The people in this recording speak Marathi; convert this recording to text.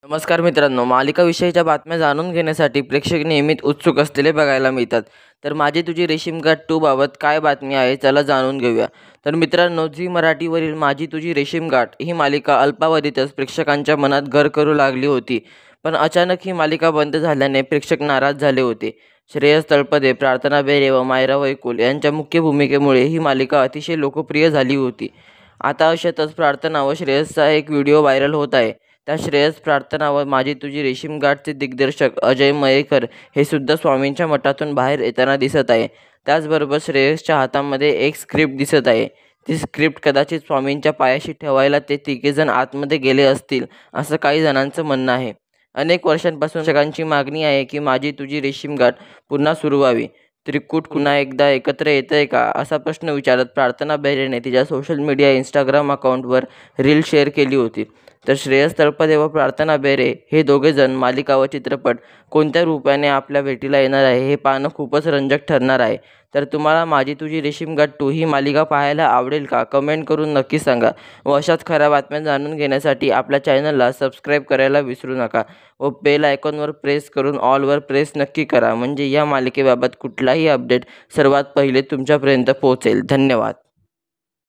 नमस्कार मित्रांनो, मालिकाविषयीच्या बातम्या जाणून घेण्यासाठी प्रेक्षक नेहमीच उत्सुक असलेले बघायला मिळतात. तर माझी तुझी रेशीमगाठ 2 बाबत काय बातमी आहे चला जाणून घेऊया. तर मित्रांनो, झी मराठीवरील माझी तुझी रेशीमगाठ ही मालिका अल्पावधीतच प्रेक्षकांच्या मनात घर करू लागली होती. पण अचानक ही मालिका बंद झाल्याने प्रेक्षक नाराज झाले होते. श्रेयस तळपदे, प्रार्थना बेरे व मायरा वैकुल यांच्या मुख्य भूमिकेमुळे ही मालिका अतिशय लोकप्रिय झाली होती. आता अशातच प्रार्थना व श्रेयसचा एक व्हिडिओ व्हायरल होत आहे. त्या श्रेयस, प्रार्थना व माझी तुझी रेशीमगाठचे दिग्दर्शक अजय मयेकर हे सुद्धा स्वामींच्या मठातून बाहेर येताना दिसत आहे. त्याचबरोबर श्रेयसच्या हातामध्ये एक स्क्रिप्ट दिसत आहे. ती स्क्रिप्ट कदाचित स्वामींच्या पायाशी ठेवायला ते तिघेजण आतमध्ये गेले असतील, असं काही जणांचं म्हणणं आहे. अनेक वर्षांपासून प्रेक्षकांची मागणी आहे की माझी तुझी रेशीमगाठ पुन्हा सुरू व्हावी. त्रिकूट पुन्हा एकदा एकत्र येतंय का, असा प्रश्न विचारत प्रार्थना बेरेने तिच्या सोशल मीडिया इंस्टाग्राम अकाउंटवर रील शेअर केली होती. तर श्रेयस तळपदे व प्रार्थना बेरे हे दोघेजण मालिका व चित्रपट कोणत्या रूपाने आपल्या भेटीला येणार आहे हे पाहणं खूपच रंजक ठरणार आहे. तर तुम्हाला माझी तुझी रेशीमगाठ 2 ही मालिका पाहायला आवडेल का? कमेंट करून नक्की सांगा. व अशाच खऱ्या बातम्या जाणून घेण्यासाठी आपल्या चॅनलला सबस्क्राईब करायला विसरू नका व बेल आयकॉनवर प्रेस करून ऑलवर प्रेस नक्की करा, म्हणजे या मालिकेबाबत कुठलाही अपडेट सर्वात पहिले तुमच्यापर्यंत पोहोचेल. धन्यवाद.